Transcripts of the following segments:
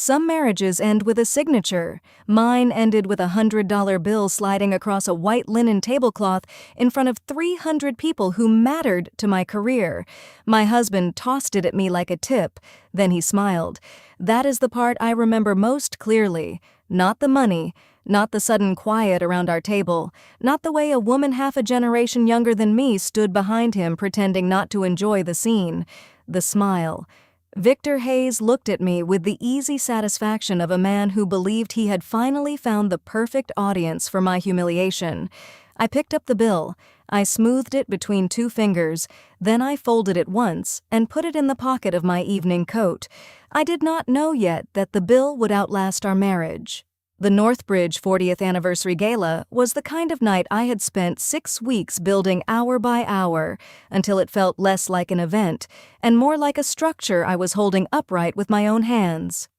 Some marriages end with a signature. Mine ended with $100 bill sliding across a white linen tablecloth in front of 300 people who mattered to my career. My husband tossed it at me like a tip. Then he smiled. That is the part I remember most clearly. Not the money, not the sudden quiet around our table, not the way a woman half a generation younger than me stood behind him pretending not to enjoy the scene. The smile. Victor Hayes looked at me with the easy satisfaction of a man who believed he had finally found the perfect audience for my humiliation. I picked up the bill. I smoothed it between 2 fingers. Then I folded it once and put it in the pocket of my evening coat. I did not know yet that the bill would outlast our marriage. The Northbridge 40th Anniversary Gala was the kind of night I had spent 6 weeks building hour by hour until it felt less like an event and more like a structure I was holding upright with my own hands.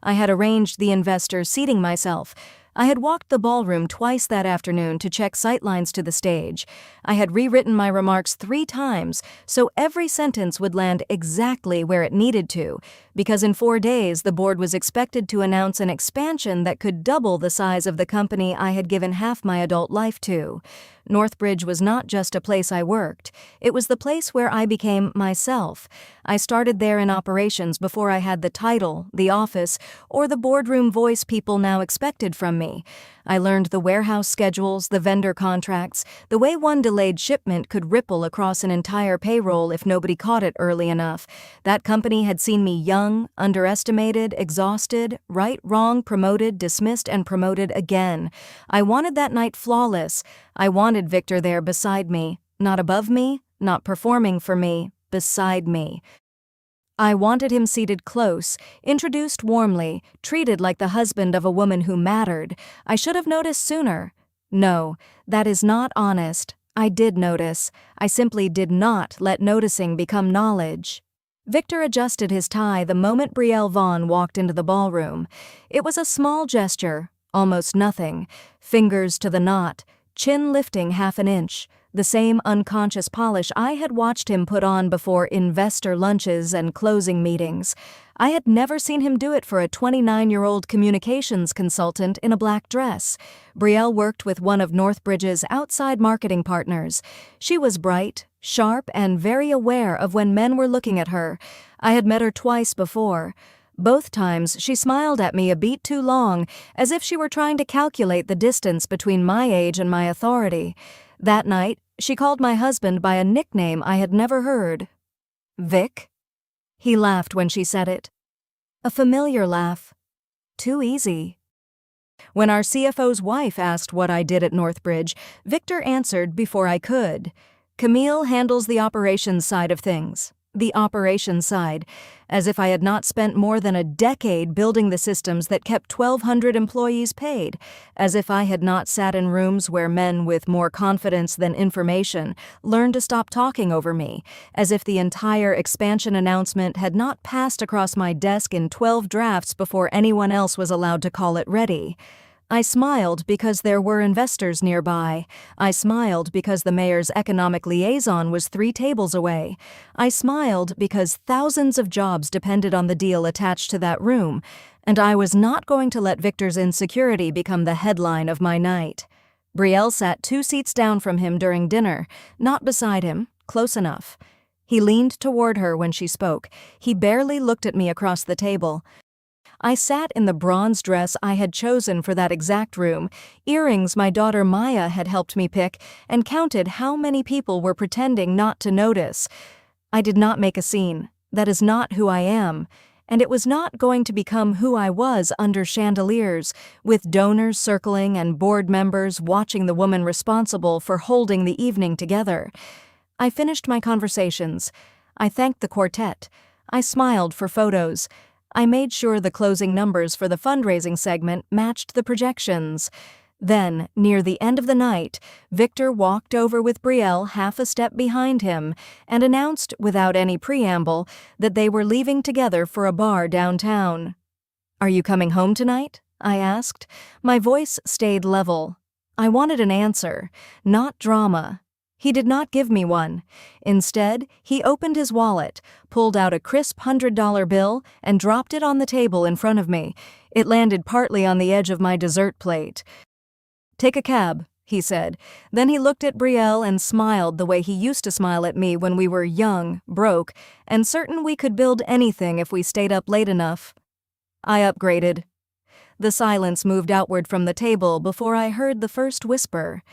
I had arranged the investor seating myself. I had walked the ballroom twice that afternoon to check sightlines to the stage. I had rewritten my remarks 3 times so every sentence would land exactly where it needed to, because in 4 days the board was expected to announce an expansion that could double the size of the company I had given half my adult life to. Northbridge was not just a place I worked. It was the place where I became myself. I started there in operations before I had the title, the office, or the boardroom voice people now expected from me. I learned the warehouse schedules, the vendor contracts, the way one delayed shipment could ripple across an entire payroll if nobody caught it early enough. That company had seen me young, underestimated, exhausted, right, wrong, promoted, dismissed, and promoted again. I wanted that night flawless. I wanted Victor there beside me, not above me, not performing for me, beside me. I wanted him seated close, introduced warmly, treated like the husband of a woman who mattered. I should have noticed sooner. No, that is not honest. I did notice. I simply did not let noticing become knowledge. Victor adjusted his tie the moment Brielle Vaughn walked into the ballroom. It was a small gesture, almost nothing. Fingers to the knot, chin lifting half an inch. The same unconscious polish I had watched him put on before investor lunches and closing meetings. I had never seen him do it for a 29-year-old communications consultant in a black dress. Brielle worked with one of Northbridge's outside marketing partners. She was bright, sharp, and very aware of when men were looking at her. I had met her twice before. Both times she smiled at me a beat too long, as if she were trying to calculate the distance between my age and my authority. That night, she called my husband by a nickname I had never heard. Vic? He laughed when she said it. A familiar laugh. Too easy. When our CFO's wife asked what I did at Northbridge, Victor answered before I could. Camille handles the operations side of things. The operations side, as if I had not spent more than a decade building the systems that kept 1,200 employees paid, as if I had not sat in rooms where men with more confidence than information learned to stop talking over me, as if the entire expansion announcement had not passed across my desk in 12 drafts before anyone else was allowed to call it ready. I smiled because there were investors nearby. I smiled because the mayor's economic liaison was 3 tables away. I smiled because thousands of jobs depended on the deal attached to that room, and I was not going to let Victor's insecurity become the headline of my night. Brielle sat 2 seats down from him during dinner, not beside him, close enough. He leaned toward her when she spoke. He barely looked at me across the table. I sat in the bronze dress I had chosen for that exact room, earrings my daughter Maya had helped me pick, and counted how many people were pretending not to notice. I did not make a scene. That is not who I am. And it was not going to become who I was under chandeliers, with donors circling and board members watching the woman responsible for holding the evening together. I finished my conversations. I thanked the quartet. I smiled for photos. I made sure the closing numbers for the fundraising segment matched the projections. Then, near the end of the night, Victor walked over with Brielle half a step behind him and announced, without any preamble, that they were leaving together for a bar downtown. "Are you coming home tonight?" I asked. My voice stayed level. I wanted an answer, not drama. He did not give me one. Instead, he opened his wallet, pulled out a crisp $100 bill, and dropped it on the table in front of me. It landed partly on the edge of my dessert plate. "Take a cab," he said. Then he looked at Brielle and smiled the way he used to smile at me when we were young, broke, and certain we could build anything if we stayed up late enough. I upgraded. The silence moved outward from the table before I heard the first whisper.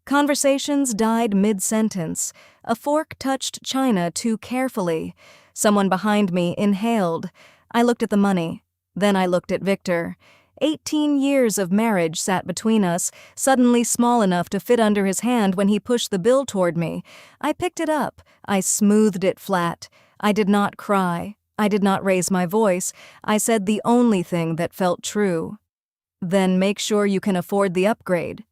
Conversations died mid-sentence. A fork touched china too carefully. Someone behind me inhaled. I looked at the money. Then I looked at Victor. 18 years of marriage sat between us, suddenly small enough to fit under his hand when he pushed the bill toward me. I picked it up. I smoothed it flat. I did not cry. I did not raise my voice. I said the only thing that felt true. "Then make sure you can afford the upgrade."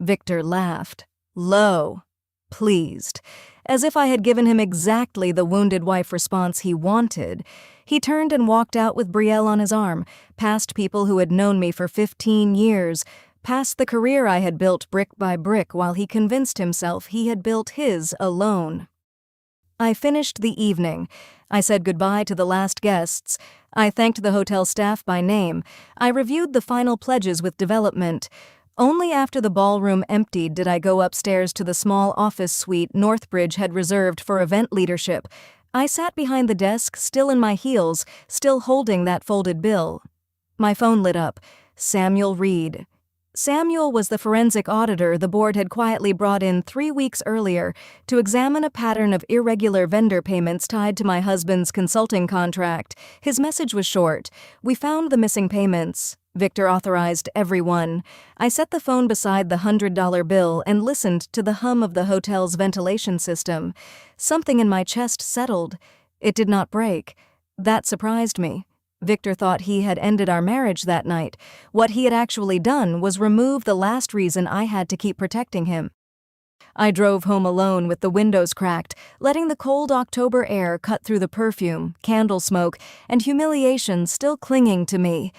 Victor laughed, low, pleased, as if I had given him exactly the wounded wife response he wanted. He turned and walked out with Brielle on his arm, past people who had known me for 15 years, past the career I had built brick by brick while he convinced himself he had built his alone. I finished the evening. I said goodbye to the last guests. I thanked the hotel staff by name. I reviewed the final pledges with development. Only after the ballroom emptied did I go upstairs to the small office suite Northbridge had reserved for event leadership. I sat behind the desk, still in my heels, still holding that folded bill. My phone lit up. Samuel Reed. Samuel was the forensic auditor the board had quietly brought in 3 weeks earlier to examine a pattern of irregular vendor payments tied to my husband's consulting contract. His message was short. "We found the missing payments. Victor authorized every one." I set the phone beside the $100 bill and listened to the hum of the hotel's ventilation system. Something in my chest settled. It did not break. That surprised me. Victor thought he had ended our marriage that night. What he had actually done was remove the last reason I had to keep protecting him. I drove home alone with the windows cracked, letting the cold October air cut through the perfume, candle smoke, and humiliation still clinging to me.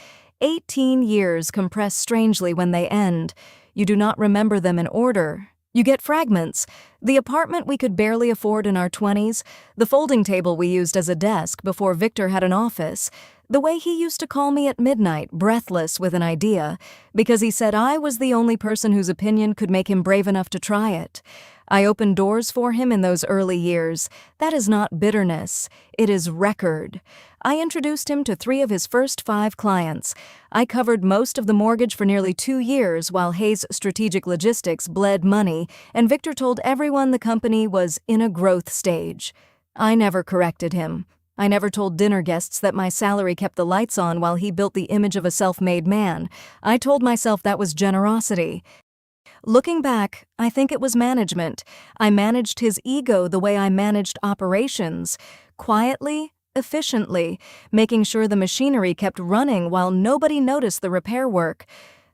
18 years compress strangely when they end. You do not remember them in order. You get fragments. The apartment we could barely afford in our 20s, the folding table we used as a desk before Victor had an office, the way he used to call me at midnight, breathless with an idea, because he said I was the only person whose opinion could make him brave enough to try it. I opened doors for him in those early years. That is not bitterness. It is record. I introduced him to 3 of his first 5 clients. I covered most of the mortgage for nearly 2 years while Hayes Strategic Logistics bled money, and Victor told everyone the company was in a growth stage. I never corrected him. I never told dinner guests that my salary kept the lights on while he built the image of a self-made man. I told myself that was generosity. Looking back, I think it was management. I managed his ego the way I managed operations. Quietly, efficiently, making sure the machinery kept running while nobody noticed the repair work.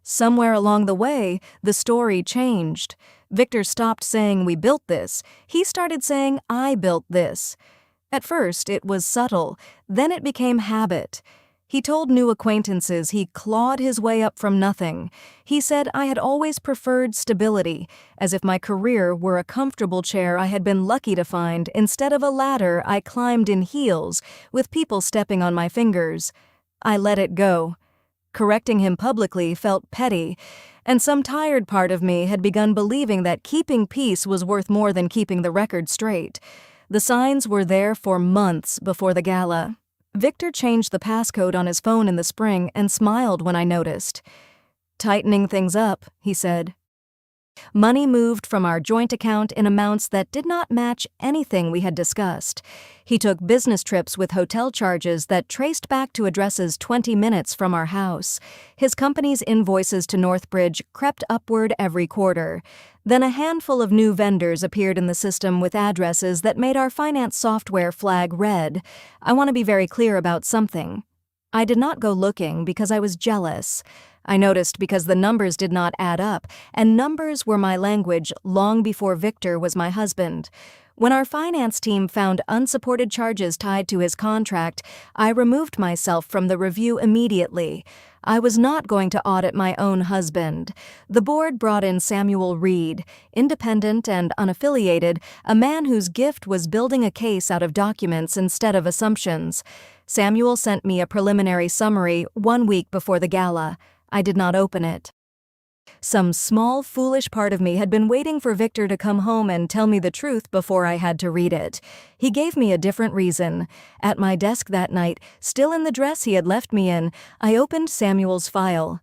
Somewhere along the way, the story changed. Victor stopped saying we built this. He started saying I built this. At first, it was subtle. Then it became habit. He told new acquaintances he clawed his way up from nothing. He said I had always preferred stability, as if my career were a comfortable chair I had been lucky to find instead of a ladder I climbed in heels, with people stepping on my fingers. I let it go. Correcting him publicly felt petty, and some tired part of me had begun believing that keeping peace was worth more than keeping the record straight. The signs were there for months before the gala. Victor changed the passcode on his phone in the spring and smiled when I noticed. "Tightening things up," he said. Money moved from our joint account in amounts that did not match anything we had discussed. He took business trips with hotel charges that traced back to addresses 20 minutes from our house. His company's invoices to Northbridge crept upward every quarter. Then a handful of new vendors appeared in the system with addresses that made our finance software flag red. I want to be very clear about something. I did not go looking because I was jealous. I noticed because the numbers did not add up, and numbers were my language long before Victor was my husband. When our finance team found unsupported charges tied to his contract, I removed myself from the review immediately. I was not going to audit my own husband. The board brought in Samuel Reed, independent and unaffiliated, a man whose gift was building a case out of documents instead of assumptions. Samuel sent me a preliminary summary 1 week before the gala. I did not open it. Some small, foolish part of me had been waiting for Victor to come home and tell me the truth before I had to read it. He gave me a different reason. At my desk that night, still in the dress he had left me in, I opened Samuel's file.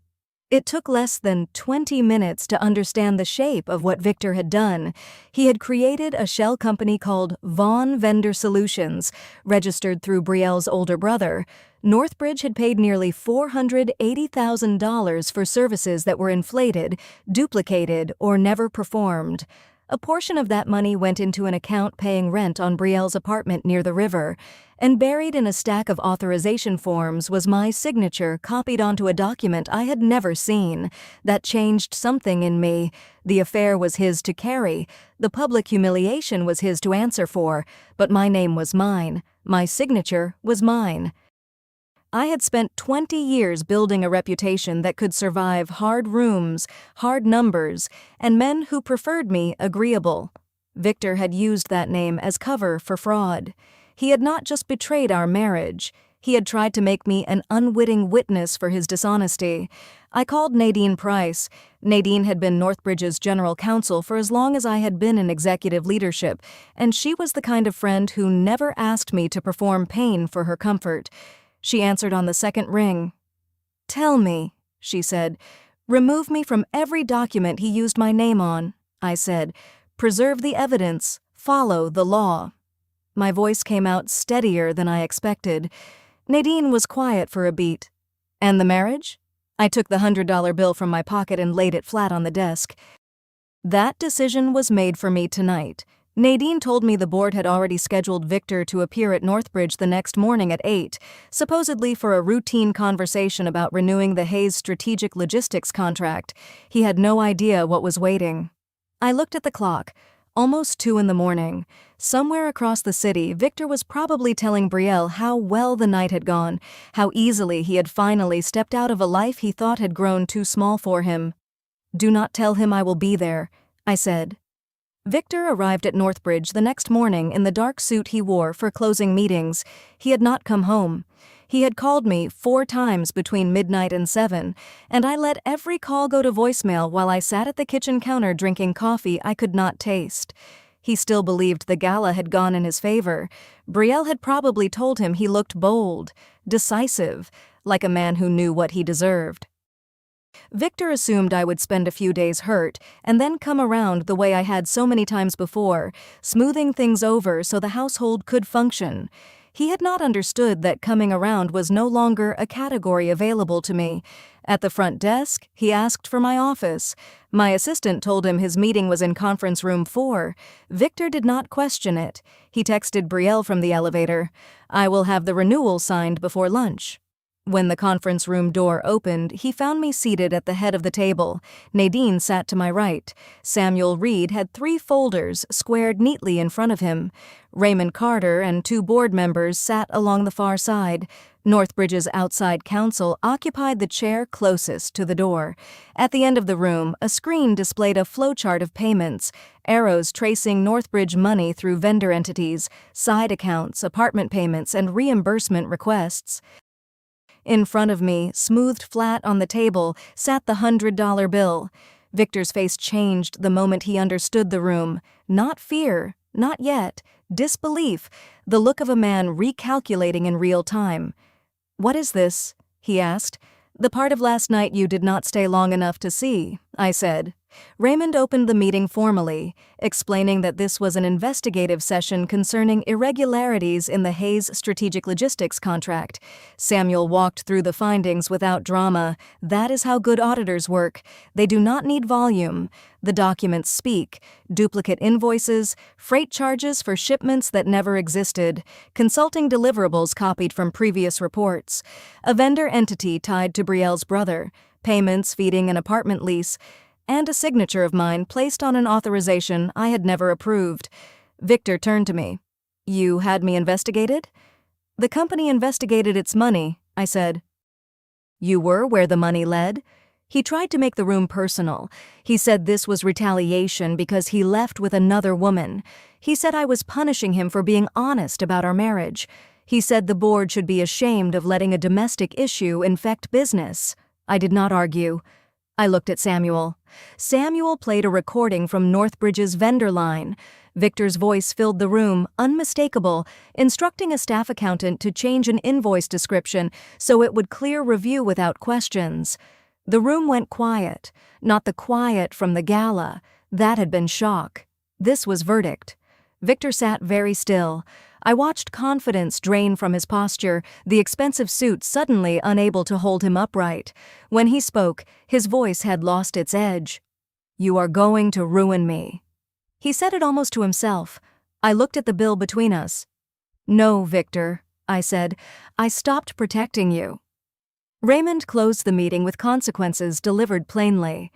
It took less than 20 minutes to understand the shape of what Victor had done. He had created a shell company called Vaughn Vendor Solutions, registered through Brielle's older brother. Northbridge had paid nearly $480,000 for services that were inflated, duplicated, or never performed. A portion of that money went into an account paying rent on Brielle's apartment near the river, and buried in a stack of authorization forms was my signature copied onto a document I had never seen. That changed something in me. The affair was his to carry. The public humiliation was his to answer for, but my name was mine. My signature was mine. I had spent 20 years building a reputation that could survive hard rooms, hard numbers, and men who preferred me agreeable. Victor had used that name as cover for fraud. He had not just betrayed our marriage. He had tried to make me an unwitting witness for his dishonesty. I called Nadine Price. Nadine had been Northbridge's general counsel for as long as I had been in executive leadership, and she was the kind of friend who never asked me to perform pain for her comfort. She answered on the second ring. "Tell me," she said. "Remove me from every document he used my name on," I said. "Preserve the evidence. Follow the law." My voice came out steadier than I expected. Nadine was quiet for a beat. "And the marriage?" I took the $100 bill from my pocket and laid it flat on the desk. "That decision was made for me tonight. Nadine told me the board had already scheduled Victor to appear at Northbridge the next morning at 8, supposedly for a routine conversation about renewing the Hayes strategic logistics contract. He had no idea what was waiting. I looked at the clock. Almost 2 in the morning. Somewhere across the city, Victor was probably telling Brielle how well the night had gone, how easily he had finally stepped out of a life he thought had grown too small for him. "Do not tell him I will be there," I said. Victor arrived at Northbridge the next morning in the dark suit he wore for closing meetings. He had not come home. He had called me 4 times between midnight and 7, and I let every call go to voicemail while I sat at the kitchen counter drinking coffee I could not taste. He still believed the gala had gone in his favor. Brielle had probably told him he looked bold, decisive, like a man who knew what he deserved. Victor assumed I would spend a few days hurt and then come around the way I had so many times before, smoothing things over so the household could function. He had not understood that coming around was no longer a category available to me. At the front desk, he asked for my office. My assistant told him his meeting was in conference room 4. Victor did not question it. He texted Brielle from the elevator. "I will have the renewal signed before lunch." When the conference room door opened, he found me seated at the head of the table. Nadine sat to my right. Samuel Reed had 3 folders squared neatly in front of him. Raymond Carter and 2 board members sat along the far side. Northbridge's outside counsel occupied the chair closest to the door. At the end of the room, a screen displayed a flowchart of payments, arrows tracing Northbridge money through vendor entities, side accounts, apartment payments, and reimbursement requests. In front of me, smoothed flat on the table, sat the $100 bill. Victor's face changed the moment he understood the room. Not fear, not yet. Disbelief, the look of a man recalculating in real time. "What is this?" he asked. "The part of last night you did not stay long enough to see," I said. Raymond opened the meeting formally, explaining that this was an investigative session concerning irregularities in the Hayes strategic logistics contract. Samuel walked through the findings without drama. That is how good auditors work. They do not need volume. The documents speak. Duplicate invoices, freight charges for shipments that never existed, consulting deliverables copied from previous reports, a vendor entity tied to Brielle's brother, payments feeding an apartment lease, and a signature of mine placed on an authorization I had never approved. Victor turned to me. You had me investigated? The company investigated its money, I said. You were where the money led? He tried to make the room personal. He said this was retaliation because he left with another woman. He said I was punishing him for being honest about our marriage. He said the board should be ashamed of letting a domestic issue infect business. I did not argue. I looked at Samuel. Samuel played a recording from Northbridge's vendor line. Victor's voice filled the room, unmistakable, instructing a staff accountant to change an invoice description so it would clear review without questions. The room went quiet, not the quiet from the gala. That had been shock. This was verdict. Victor sat very still. I watched confidence drain from his posture, the expensive suit suddenly unable to hold him upright. When he spoke, his voice had lost its edge. You are going to ruin me. He said it almost to himself. I looked at the bill between us. No, Victor, I said. I stopped protecting you. Raymond closed the meeting with consequences delivered plainly.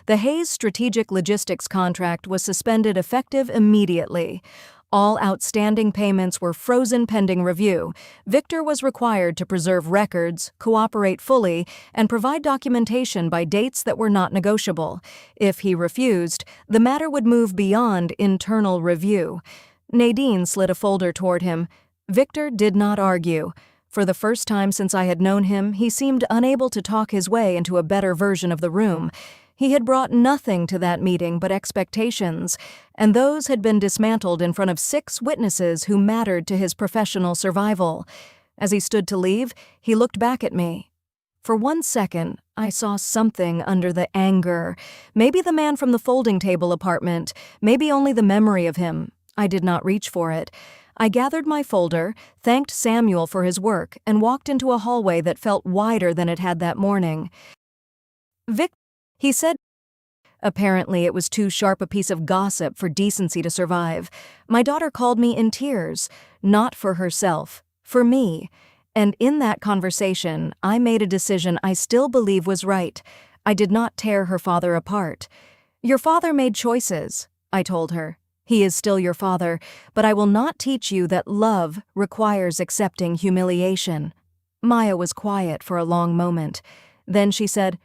The Hayes Strategic Logistics contract was suspended effective immediately. All outstanding payments were frozen pending review. Victor was required to preserve records, cooperate fully, and provide documentation by dates that were not negotiable. If he refused, the matter would move beyond internal review. Nadine slid a folder toward him. Victor did not argue. For the first time since I had known him, he seemed unable to talk his way into a better version of the room. He had brought nothing to that meeting but expectations, and those had been dismantled in front of 6 witnesses who mattered to his professional survival. As he stood to leave, he looked back at me. For 1 second, I saw something under the anger. Maybe the man from the folding table apartment, maybe only the memory of him. I did not reach for it. I gathered my folder, thanked Samuel for his work, and walked into a hallway that felt wider than it had that morning. Vic, he said. Apparently it was too sharp a piece of gossip for decency to survive. My daughter called me in tears, not for herself, for me. And in that conversation, I made a decision I still believe was right. I did not tear her father apart. Your father made choices, I told her. He is still your father, but I will not teach you that love requires accepting humiliation. Maya was quiet for a long moment. Then she said,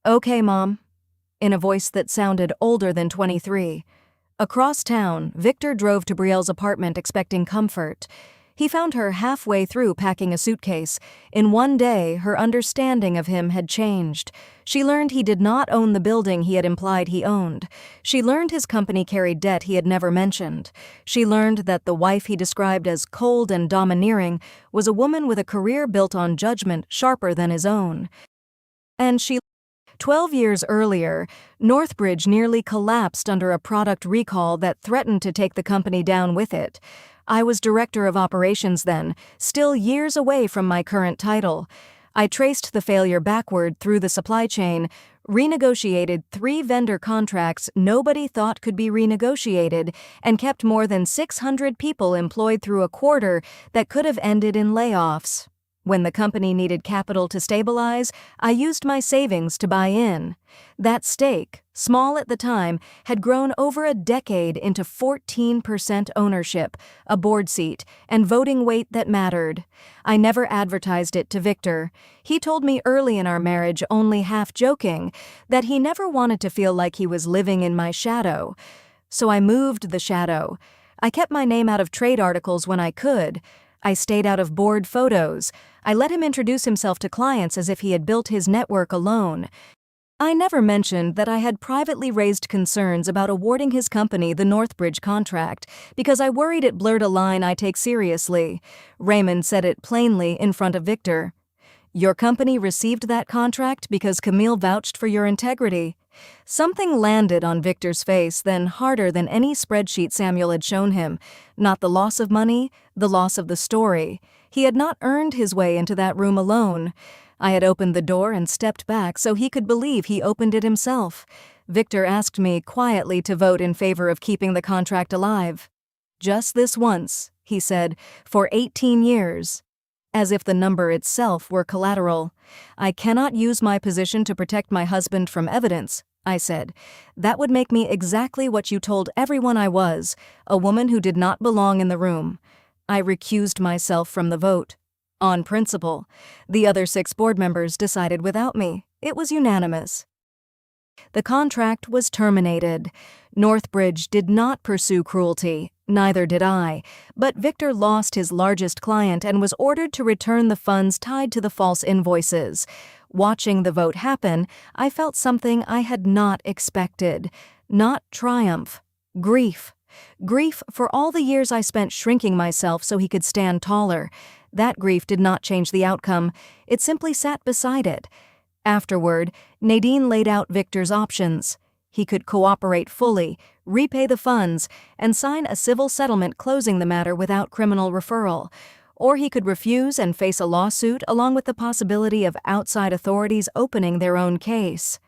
Okay, Mom, in a voice that sounded older than 23. Across town, Victor drove to Brielle's apartment expecting comfort. He found her halfway through packing a suitcase. In one day, her understanding of him had changed. She learned he did not own the building he had implied he owned. She learned his company carried debt he had never mentioned. She learned that the wife he described as cold and domineering was a woman with a career built on judgment sharper than his own. And 12 years earlier, Northbridge nearly collapsed under a product recall that threatened to take the company down with it. I was director of operations then, still years away from my current title. I traced the failure backward through the supply chain, renegotiated 3 vendor contracts nobody thought could be renegotiated, and kept more than 600 people employed through a quarter that could have ended in layoffs. When the company needed capital to stabilize, I used my savings to buy in. That stake, small at the time, had grown over a decade into 14% ownership, a board seat, and voting weight that mattered. I never advertised it to Victor. He told me early in our marriage, only half joking, that he never wanted to feel like he was living in my shadow. So I moved the shadow. I kept my name out of trade articles when I could. I stayed out of board photos. I let him introduce himself to clients as if he had built his network alone. I never mentioned that I had privately raised concerns about awarding his company the Northbridge contract because I worried it blurred a line I take seriously. Raymond said it plainly in front of Victor. Your company received that contract because Camille vouched for your integrity. Something landed on Victor's face, then harder than any spreadsheet Samuel had shown him. Not the loss of money, the loss of the story. He had not earned his way into that room alone. I had opened the door and stepped back so he could believe he opened it himself. Victor asked me quietly to vote in favor of keeping the contract alive. Just this once, he said, for 18 years. As if the number itself were collateral. I cannot use my position to protect my husband from evidence. I said. "That would make me exactly what you told everyone I was, a woman who did not belong in the room." I recused myself from the vote. On principle. The other 6 board members decided without me. It was unanimous. The contract was terminated. Northbridge did not pursue cruelty, neither did I, but Victor lost his largest client and was ordered to return the funds tied to the false invoices. Watching the vote happen, I felt something I had not expected. Not triumph. Grief. Grief for all the years I spent shrinking myself so he could stand taller. That grief did not change the outcome. It simply sat beside it. Afterward, Nadine laid out Victor's options. He could cooperate fully, repay the funds, and sign a civil settlement closing the matter without criminal referral. Or he could refuse and face a lawsuit along with the possibility of outside authorities opening their own case.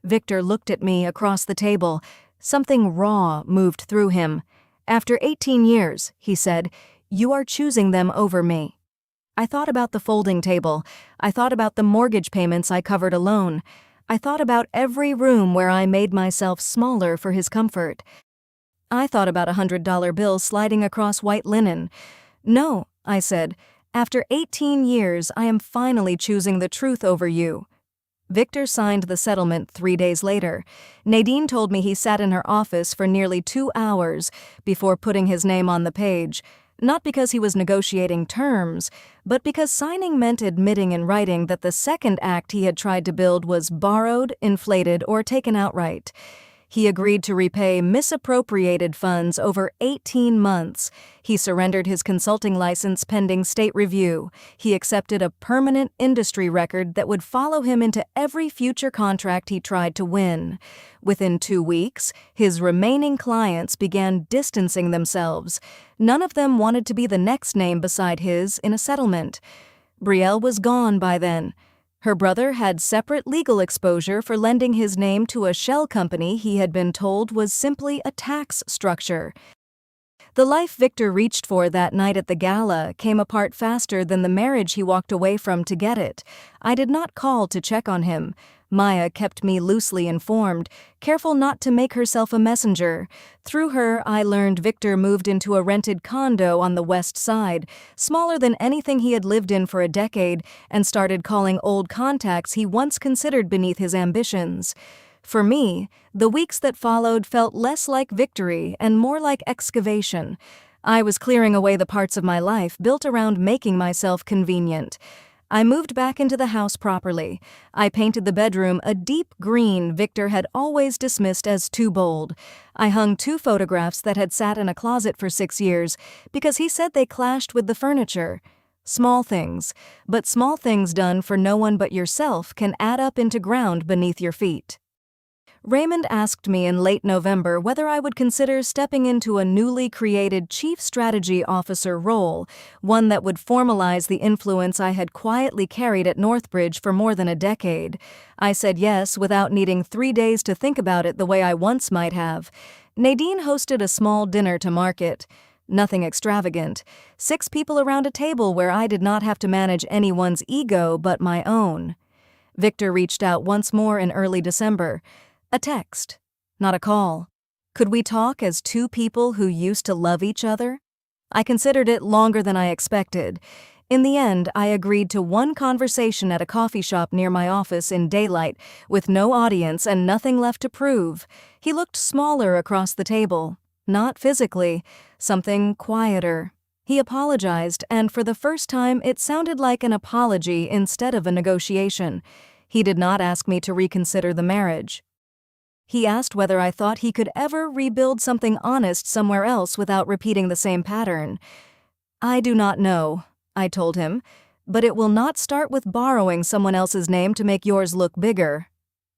Victor looked at me across the table. Something raw moved through him. "After 18 years, he said, you are choosing them over me." I thought about the folding table. I thought about the mortgage payments I covered alone. I thought about every room where I made myself smaller for his comfort. I thought about a $100 bill sliding across white linen. "No," I said, "after 18 years, I am finally choosing the truth over you." Victor signed the settlement 3 days later. Nadine told me he sat in her office for nearly 2 hours before putting his name on the page. Not because he was negotiating terms, but because signing meant admitting in writing that the second act he had tried to build was borrowed, inflated, or taken outright. He agreed to repay misappropriated funds over 18 months. He surrendered his consulting license pending state review. He accepted a permanent industry record that would follow him into every future contract he tried to win. Within 2 weeks, his remaining clients began distancing themselves. None of them wanted to be the next name beside his in a settlement. Brielle was gone by then. Her brother had separate legal exposure for lending his name to a shell company he had been told was simply a tax structure. The life Victor reached for that night at the gala came apart faster than the marriage he walked away from to get it. I did not call to check on him. Maya kept me loosely informed, careful not to make herself a messenger. Through her, I learned Victor moved into a rented condo on the west side, smaller than anything he had lived in for a decade, and started calling old contacts he once considered beneath his ambitions. For me, the weeks that followed felt less like victory and more like excavation. I was clearing away the parts of my life built around making myself convenient. I moved back into the house properly. I painted the bedroom a deep green Victor had always dismissed as too bold. I hung 2 photographs that had sat in a closet for 6 years because he said they clashed with the furniture. Small things, but small things done for no one but yourself can add up into ground beneath your feet. Raymond asked me in late November whether I would consider stepping into a newly created Chief Strategy Officer role, one that would formalize the influence I had quietly carried at Northbridge for more than a decade. I said yes without needing 3 days to think about it the way I once might have. Nadine hosted a small dinner to market. Nothing extravagant. 6 people around a table where I did not have to manage anyone's ego but my own. Victor reached out once more in early December. A text, not a call. Could we talk as 2 people who used to love each other? I considered it longer than I expected. In the end, I agreed to 1 conversation at a coffee shop near my office in daylight, with no audience and nothing left to prove. He looked smaller across the table. Not physically, something quieter. He apologized, and for the first time it sounded like an apology instead of a negotiation. He did not ask me to reconsider the marriage. He asked whether I thought he could ever rebuild something honest somewhere else without repeating the same pattern. "I do not know," I told him, "but it will not start with borrowing someone else's name to make yours look bigger."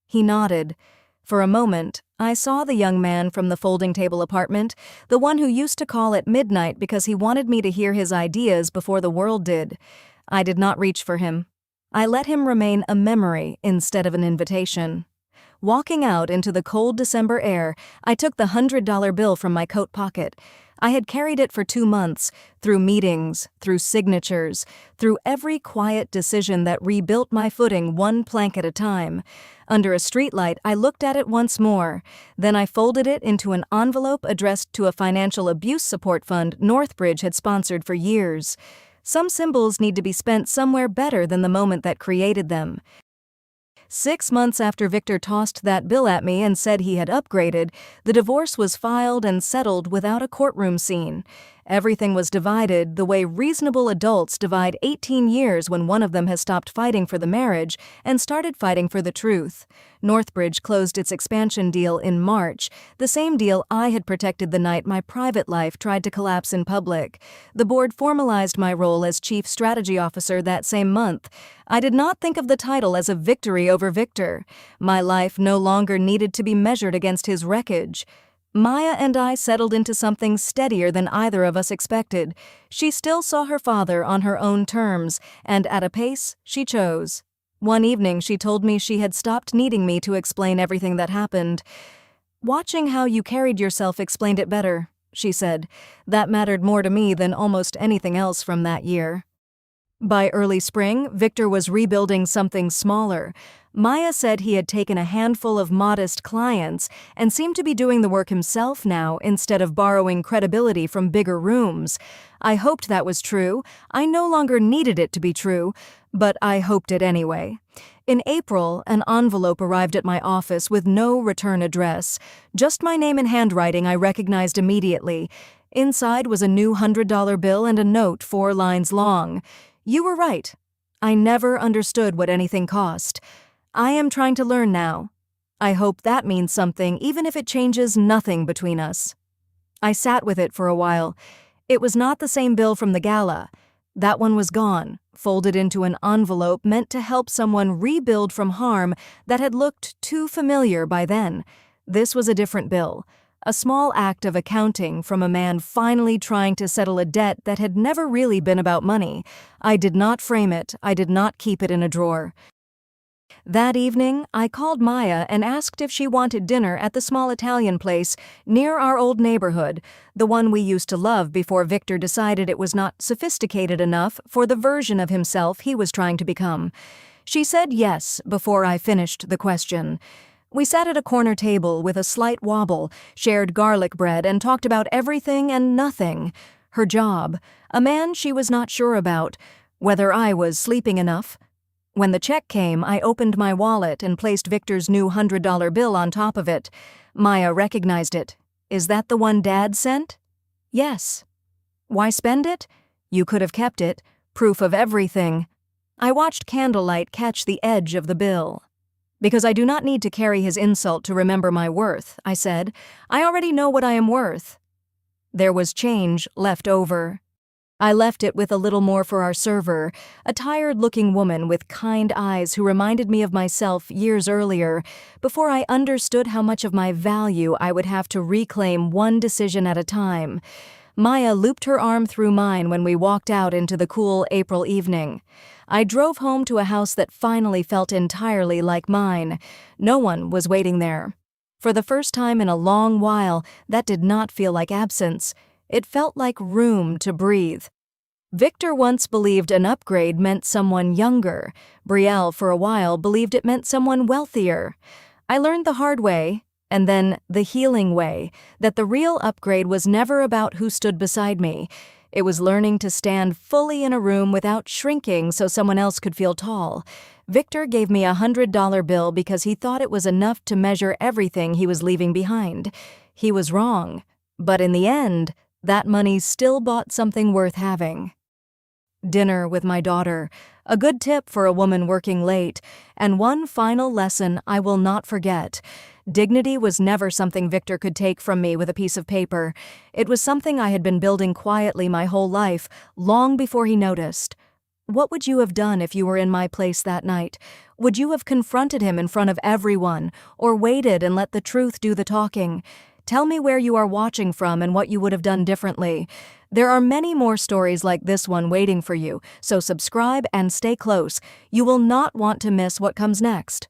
He nodded. For a moment, I saw the young man from the folding table apartment, the one who used to call at midnight because he wanted me to hear his ideas before the world did. I did not reach for him. I let him remain a memory instead of an invitation. Walking out into the cold December air, I took the $100 bill from my coat pocket. I had carried it for 2 months, through meetings, through signatures, through every quiet decision that rebuilt my footing one plank at a time. Under a streetlight, I looked at it once more. Then I folded it into an envelope addressed to a financial abuse support fund Northbridge had sponsored for years. Some symbols need to be spent somewhere better than the moment that created them. 6 months after Victor tossed that bill at me and said he had upgraded, the divorce was filed and settled without a courtroom scene. Everything was divided the way reasonable adults divide 18 years when one of them has stopped fighting for the marriage and started fighting for the truth. Northbridge closed its expansion deal in March, the same deal I had protected the night my private life tried to collapse in public. The board formalized my role as Chief Strategy Officer that same month. I did not think of the title as a victory over Victor. My life no longer needed to be measured against his wreckage. Maya and I settled into something steadier than either of us expected. She still saw her father on her own terms, and at a pace she chose. One evening she told me she had stopped needing me to explain everything that happened. "Watching how you carried yourself explained it better," she said. "That mattered more to me than almost anything else from that year." By early spring, Victor was rebuilding something smaller. Maya said he had taken a handful of modest clients and seemed to be doing the work himself now instead of borrowing credibility from bigger rooms. I hoped that was true. I no longer needed it to be true, but I hoped it anyway. In April, an envelope arrived at my office with no return address. Just my name and handwriting I recognized immediately. Inside was a new $100 bill and a note 4 lines long. "You were right. I never understood what anything cost. I am trying to learn now. I hope that means something, even if it changes nothing between us." I sat with it for a while. It was not the same bill from the gala. That one was gone, folded into an envelope meant to help someone rebuild from harm that had looked too familiar by then. This was a different bill. A small act of accounting from a man finally trying to settle a debt that had never really been about money. I did not frame it. I did not keep it in a drawer. That evening, I called Maya and asked if she wanted dinner at the small Italian place near our old neighborhood, the one we used to love before Victor decided it was not sophisticated enough for the version of himself he was trying to become. She said yes before I finished the question. We sat at a corner table with a slight wobble, shared garlic bread, and talked about everything and nothing. Her job, a man she was not sure about, whether I was sleeping enough. When the check came, I opened my wallet and placed Victor's new $100 bill on top of it. Maya recognized it. "Is that the one Dad sent?" "Yes." "Why spend it? You could have kept it. Proof of everything." I watched candlelight catch the edge of the bill. "Because I do not need to carry his insult to remember my worth," I said. "I already know what I am worth." There was change left over. I left it with a little more for our server, a tired-looking woman with kind eyes who reminded me of myself years earlier, before I understood how much of my value I would have to reclaim one decision at a time. Maya looped her arm through mine when we walked out into the cool April evening. I drove home to a house that finally felt entirely like mine. No one was waiting there. For the first time in a long while, that did not feel like absence. It felt like room to breathe. Victor once believed an upgrade meant someone younger. Brielle, for a while, believed it meant someone wealthier. I learned the hard way, and then the healing way, that the real upgrade was never about who stood beside me. It was learning to stand fully in a room without shrinking so someone else could feel tall. Victor gave me a $100 bill because he thought it was enough to measure everything he was leaving behind. He was wrong. But in the end, that money still bought something worth having. Dinner with my daughter, a good tip for a woman working late, and one final lesson I will not forget. Dignity was never something Victor could take from me with a piece of paper. It was something I had been building quietly my whole life, long before he noticed. What would you have done if you were in my place that night? Would you have confronted him in front of everyone, or waited and let the truth do the talking? Tell me where you are watching from and what you would have done differently. There are many more stories like this one waiting for you, so subscribe and stay close. You will not want to miss what comes next.